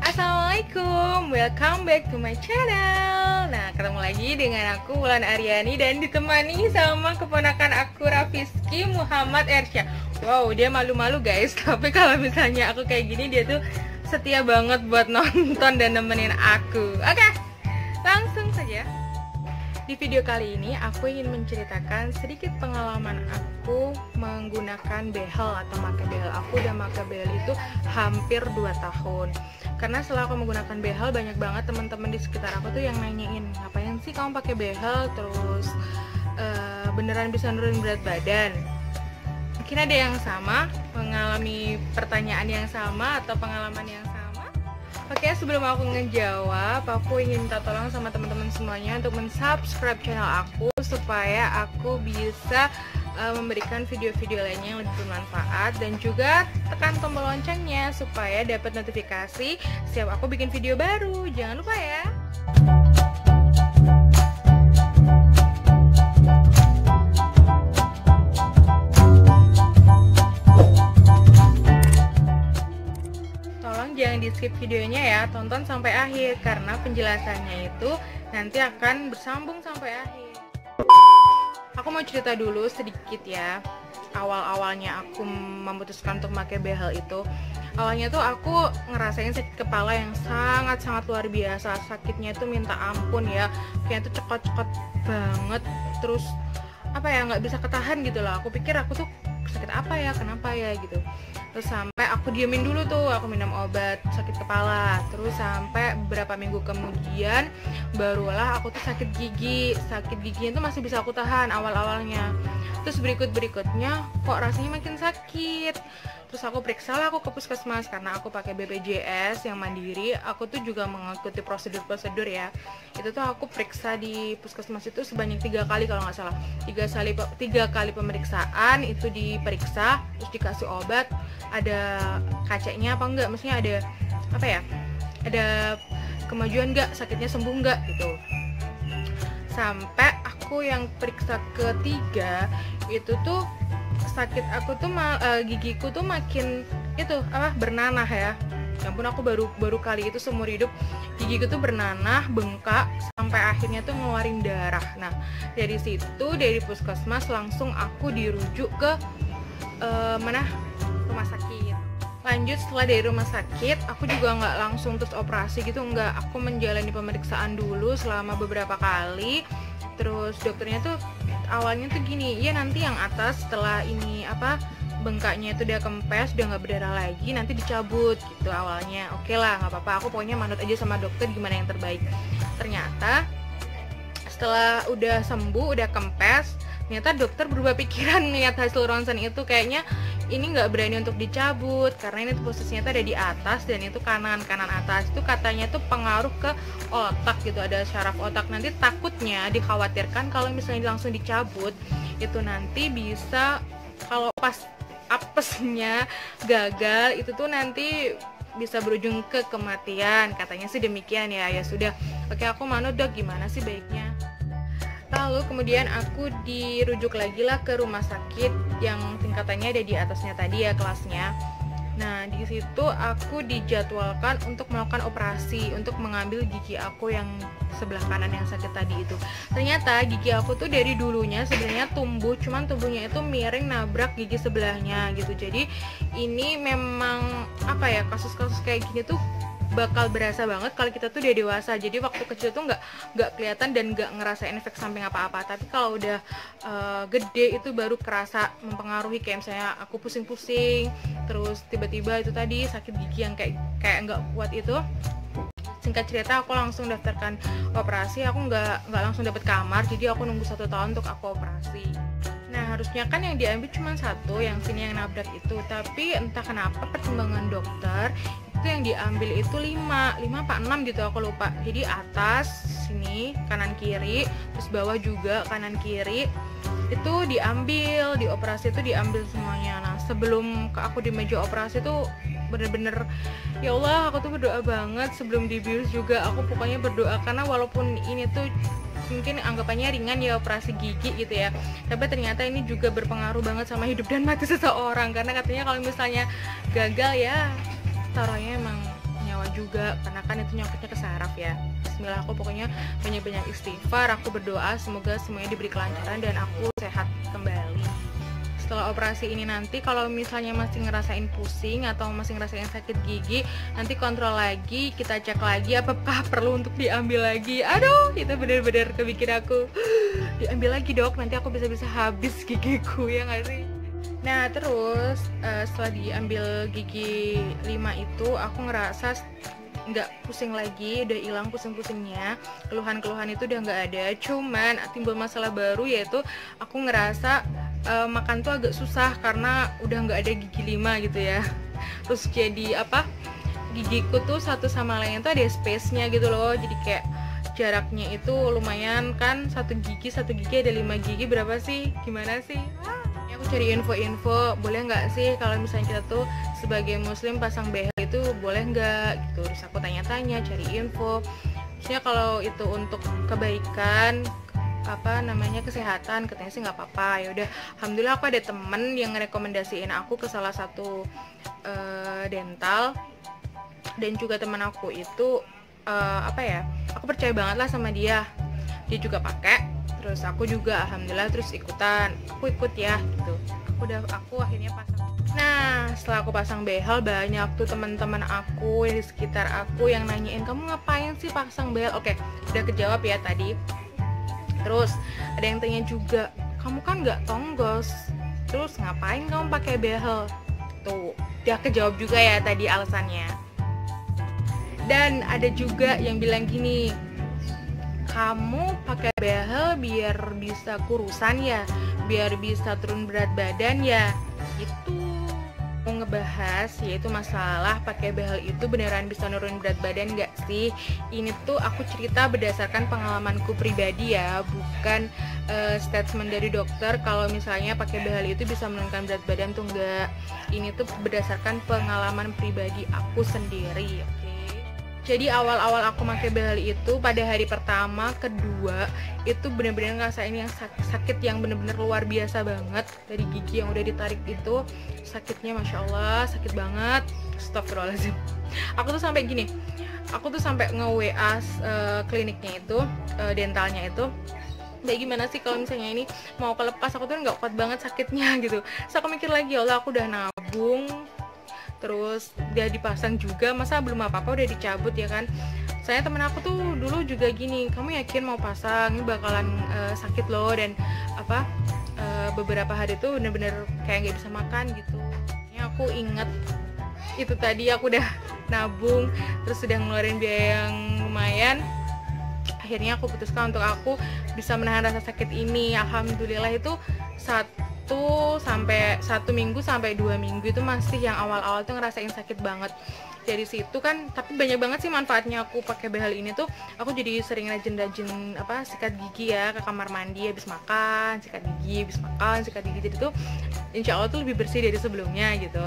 Assalamualaikum, welcome back to my channel. Nah, ketemu lagi dengan aku Wulan Aryani dan ditemani sama keponakan aku Rafizky Muhammad Ersya. Wow, dia malu-malu guys, tapi kalau misalnya aku kayak gini dia tuh setia banget buat nonton dan nemenin aku. Oke, langsung saja. Di video kali ini aku ingin menceritakan sedikit pengalaman aku menggunakan behel atau pakai behel. Aku udah pakai behel itu hampir 2 tahun. Karena setelah aku menggunakan behel, banyak banget teman-teman di sekitar aku tuh yang nanyain, ngapain sih kamu pakai behel, terus beneran bisa nurunin berat badan? Mungkin ada yang sama, mengalami pertanyaan yang sama atau pengalaman yang sama. Oke, sebelum aku ngejawab, aku ingin minta tolong sama teman-teman semuanya untuk mensubscribe channel aku supaya aku bisa memberikan video-video lainnya yang lebih bermanfaat, dan juga tekan tombol loncengnya supaya dapat notifikasi setiap aku bikin video baru. Jangan lupa ya. Tolong jangan di skip videonya ya, tonton sampai akhir karena penjelasannya itu nanti akan bersambung sampai akhir. Aku mau cerita dulu sedikit ya, awal-awalnya aku memutuskan untuk pakai behel itu. Awalnya tuh aku ngerasain sakit kepala yang sangat-sangat luar biasa. Sakitnya itu minta ampun ya, kayak tuh cekot-cekot banget. Terus apa ya, nggak bisa ketahan gitu lah. Aku pikir aku tuh sakit apa ya, kenapa ya gitu. Terus sampai aku diemin dulu tuh, aku minum obat sakit kepala. Terus sampai beberapa minggu kemudian barulah aku tuh sakit gigi. Sakit giginya tuh masih bisa aku tahan awal-awalnya. Terus berikutnya kok rasanya makin sakit. Terus aku periksa lah, aku ke puskesmas karena aku pakai BPJS yang mandiri. Aku tuh juga mengikuti prosedur-prosedur ya. Itu tuh aku periksa di puskesmas itu sebanyak 3 kali kalau nggak salah. 3 kali pemeriksaan itu diperiksa, terus dikasih obat. Ada kacanya apa enggak? Maksudnya ada apa ya? Ada kemajuan enggak? Sakitnya sembuh enggak gitu. Sampai aku yang periksa ketiga itu tuh sakit aku tuh gigiku tuh makin itu bernanah ya. Ya ampun, aku baru kali itu seumur hidup gigiku tuh bernanah, bengkak, sampai akhirnya tuh ngeluarin darah. Nah, dari situ dari puskesmas langsung aku dirujuk ke rumah sakit. Lanjut setelah dari rumah sakit, aku juga nggak langsung terus operasi gitu, nggak. Aku menjalani pemeriksaan dulu selama beberapa kali. Terus dokternya tuh awalnya tuh gini, ya nanti yang atas setelah ini bengkaknya itu udah kempes, udah nggak berdarah lagi, nanti dicabut gitu awalnya. Oke lah, nggak apa-apa, aku pokoknya manut aja sama dokter gimana yang terbaik. Ternyata setelah udah sembuh, udah kempes, ternyata dokter berubah pikiran lihat hasil ronsen itu, kayaknya ini nggak berani untuk dicabut karena ini tuh posisinya tuh ada di atas dan itu kanan atas. Itu katanya tuh pengaruh ke otak gitu, ada syaraf otak. Nanti takutnya dikhawatirkan kalau misalnya langsung dicabut itu nanti bisa, kalau pas apesnya gagal itu tuh nanti bisa berujung ke kematian, katanya sih demikian ya. Ya sudah, oke, aku manut dok, gimana sih baiknya. Lalu kemudian aku dirujuk lagi lah ke rumah sakit yang tingkatannya ada di atasnya tadi ya kelasnya. Nah, di situ aku dijadwalkan untuk melakukan operasi untuk mengambil gigi aku yang sebelah kanan yang sakit tadi itu. Ternyata gigi aku tuh dari dulunya sebenarnya tumbuh, cuman tumbuhnya itu miring nabrak gigi sebelahnya gitu. Jadi ini memang kasus-kasus kayak gini tuh bakal berasa banget kalau kita tuh udah dewasa. Jadi waktu kecil tuh nggak kelihatan dan nggak ngerasain efek samping apa-apa, tapi kalau udah gede itu baru kerasa mempengaruhi. Kayak misalnya aku pusing-pusing, terus tiba-tiba itu tadi sakit gigi yang kayak nggak kuat itu. Singkat cerita, aku langsung daftarkan operasi. Aku nggak langsung dapet kamar, jadi aku nunggu 1 tahun untuk aku operasi. Nah, harusnya kan yang diambil cuma 1, yang sini yang nabrak itu, tapi entah kenapa pertimbangan dokter itu yang diambil itu 5 apa 6 gitu, aku lupa. Jadi atas sini kanan kiri, terus bawah juga kanan kiri itu diambil, di operasi itu diambil semuanya. Nah, sebelum aku di meja operasi tuh bener-bener ya Allah, aku tuh berdoa banget. Sebelum dibius juga aku pokoknya berdoa, karena walaupun ini tuh mungkin anggapannya ringan ya, operasi gigi gitu ya, tapi ternyata ini juga berpengaruh banget sama hidup dan mati seseorang. Karena katanya kalau misalnya gagal ya taruhnya emang nyawa juga, karena kan itu nyangkutnya ke saraf ya. Bismillah, aku pokoknya banyak-banyak istighfar, aku berdoa semoga semuanya diberi kelancaran dan aku sehat kembali. Setelah operasi ini nanti kalau misalnya masih ngerasain pusing atau masih ngerasain sakit gigi, nanti kontrol lagi, kita cek lagi apakah perlu untuk diambil lagi. Aduh, itu bener-bener kebikin aku diambil lagi dok, nanti aku bisa-bisa habis gigiku, ya nggak sih? Nah terus setelah diambil gigi 5 itu aku ngerasa nggak pusing lagi, udah hilang pusing-pusingnya, keluhan-keluhan itu udah nggak ada. Cuman timbul masalah baru, yaitu aku ngerasa makan tuh agak susah karena udah nggak ada gigi 5 gitu ya. Terus jadi gigiku tuh satu sama lain tuh ada space-nya gitu loh, jadi kayak jaraknya itu lumayan kan, satu gigi ada 5 gigi, berapa sih, gimana sih? Aku cari info-info, boleh nggak sih kalau misalnya kita tuh sebagai muslim pasang behel itu boleh nggak gitu. Terus aku tanya-tanya, cari info, maksudnya kalau itu untuk kebaikan kesehatan, katanya sih nggak apa-apa. Ya udah, alhamdulillah aku ada temen yang ngerekomendasiin aku ke salah satu dental, dan juga teman aku itu aku percaya banget lah sama dia juga pakai. Terus aku juga alhamdulillah terus aku ikut ya gitu. Aku akhirnya pasang. Nah setelah aku pasang behel, banyak tuh teman-teman aku yang di sekitar aku yang nanyain, kamu ngapain sih pasang behel? Oke, udah kejawab ya tadi. Terus ada yang tanya juga, kamu kan nggak tonggos, terus ngapain kamu pakai behel? Tuh udah kejawab juga ya tadi alasannya. Dan ada juga yang bilang gini, kamu pakai behel biar bisa kurusan ya, biar bisa turun berat badan ya. Itu mau ngebahas yaitu masalah pakai behel itu beneran bisa nurun berat badan nggak sih? Ini tuh aku cerita berdasarkan pengalamanku pribadi ya, bukan statement dari dokter kalau misalnya pakai behel itu bisa menurunkan berat badan tuh enggak. Ini tuh berdasarkan pengalaman pribadi aku sendiri. Jadi awal-awal aku pakai behel itu pada hari pertama, kedua itu bener-bener ngerasain yang sakit yang bener-bener luar biasa banget. Dari gigi yang udah ditarik itu sakitnya masya Allah, sakit banget. Astagfirullahaladzim. Aku tuh sampai gini, aku tuh sampai nge-WA kliniknya itu, dentalnya itu, kayak gimana sih kalau misalnya ini mau kelepas, aku tuh nggak kuat banget sakitnya gitu. Terus aku mikir lagi, ya Allah aku udah nabung, terus dia dipasang juga, masa belum apa-apa udah dicabut ya kan. Saya temen aku tuh dulu juga gini, kamu yakin mau pasang, ini bakalan sakit loh, dan beberapa hari tuh bener-bener kayak nggak bisa makan gitu. Ini aku inget itu tadi aku udah nabung, terus udah ngeluarin biaya yang lumayan. Akhirnya aku putuskan untuk aku bisa menahan rasa sakit ini. Alhamdulillah itu 1 minggu sampai 2 minggu itu masih yang awal-awal tuh ngerasain sakit banget. Dari situ kan, tapi banyak banget sih manfaatnya aku pakai behel ini tuh. Aku jadi sering rajin-rajin sikat gigi ya, ke kamar mandi habis makan, sikat gigi habis makan, sikat gigi. Jadi tuh insya Allah tuh lebih bersih dari sebelumnya gitu.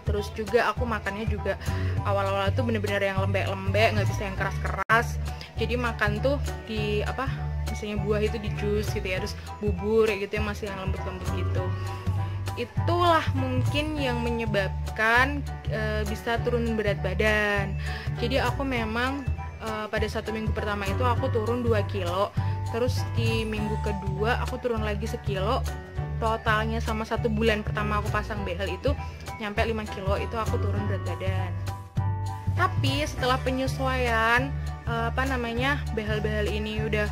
Terus juga aku makannya juga awal-awal tuh bener-bener yang lembek-lembek, nggak bisa yang keras-keras. Jadi makan tuh di misalnya buah itu di jus gitu ya, terus bubur kayak gitu yang masih yang lembut-lembut gitu. Itulah mungkin yang menyebabkan bisa turun berat badan. Jadi aku memang pada 1 minggu pertama itu aku turun 2 kilo, terus di minggu kedua aku turun lagi 1 kilo. Totalnya sama 1 bulan pertama aku pasang behel itu nyampe 5 kilo, itu aku turun berat badan. Tapi setelah penyesuaian behel-behel ini udah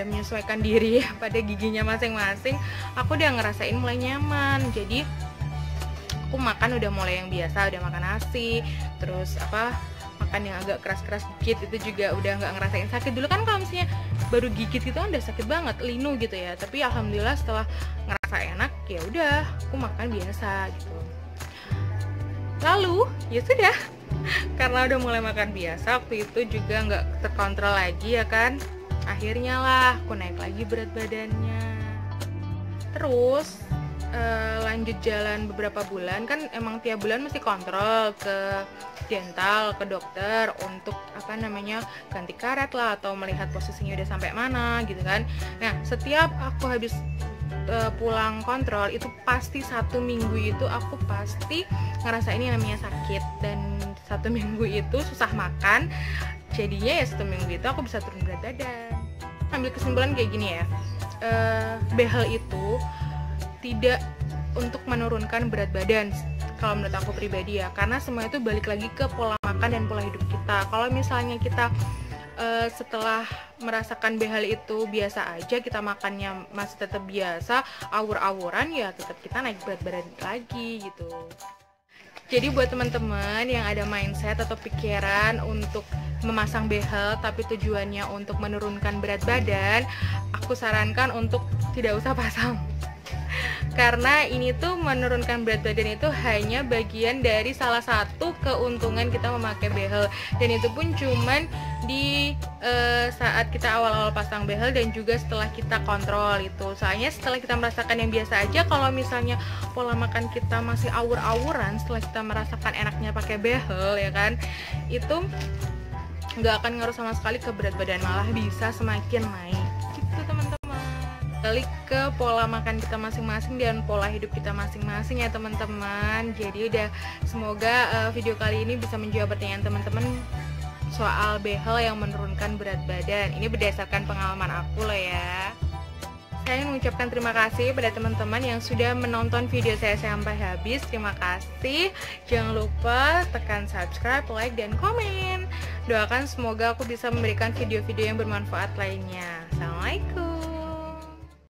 menyesuaikan diri pada giginya masing-masing, aku udah ngerasain mulai nyaman. Jadi aku makan udah mulai yang biasa, udah makan nasi, terus makan yang agak keras-keras dikit itu juga udah nggak ngerasain sakit. Dulu kan kalau misalnya baru gigit gitu kan udah sakit banget, linu gitu ya. Tapi alhamdulillah setelah ngerasa enak, ya udah aku makan biasa gitu. Lalu ya sudah, karena udah mulai makan biasa, waktu itu juga nggak terkontrol lagi ya kan. Akhirnya lah aku naik lagi berat badannya. Terus lanjut jalan beberapa bulan, kan emang tiap bulan mesti kontrol ke dental, ke dokter untuk ganti karet lah, atau melihat posisinya udah sampai mana gitu kan. Nah setiap aku habis pulang kontrol itu pasti 1 minggu itu aku pasti ngerasain yang namanya sakit, dan 1 minggu itu susah makan, jadinya ya 1 minggu itu aku bisa turun berat badan. Ambil kesimpulan kayak gini ya, behel itu tidak untuk menurunkan berat badan kalau menurut aku pribadi ya, karena semua itu balik lagi ke pola makan dan pola hidup kita. Kalau misalnya kita setelah merasakan behel itu biasa aja, kita makannya masih tetap biasa, awur-awuran, ya tetap kita naik berat badan lagi gitu. Jadi buat teman-teman yang ada mindset atau pikiran untuk memasang behel tapi tujuannya untuk menurunkan berat badan, aku sarankan untuk tidak usah pasang. Karena ini tuh menurunkan berat badan itu hanya bagian dari salah satu keuntungan kita memakai behel, dan itu pun cuman di saat kita awal-awal pasang behel dan juga setelah kita kontrol itu. Soalnya setelah kita merasakan yang biasa aja, kalau misalnya pola makan kita masih awur-awuran, setelah kita merasakan enaknya pakai behel ya kan, itu nggak akan ngaruh sama sekali ke berat badan, malah bisa semakin naik gitu teman-teman. Balik ke pola makan kita masing-masing dan pola hidup kita masing-masing ya teman-teman. Jadi udah, semoga video kali ini bisa menjawab pertanyaan teman-teman soal behel yang menurunkan berat badan. Ini berdasarkan pengalaman aku loh ya. Saya mengucapkan terima kasih pada teman-teman yang sudah menonton video saya sampai habis. Terima kasih. Jangan lupa tekan subscribe, like, dan komen. Doakan semoga aku bisa memberikan video-video yang bermanfaat lainnya. Assalamualaikum.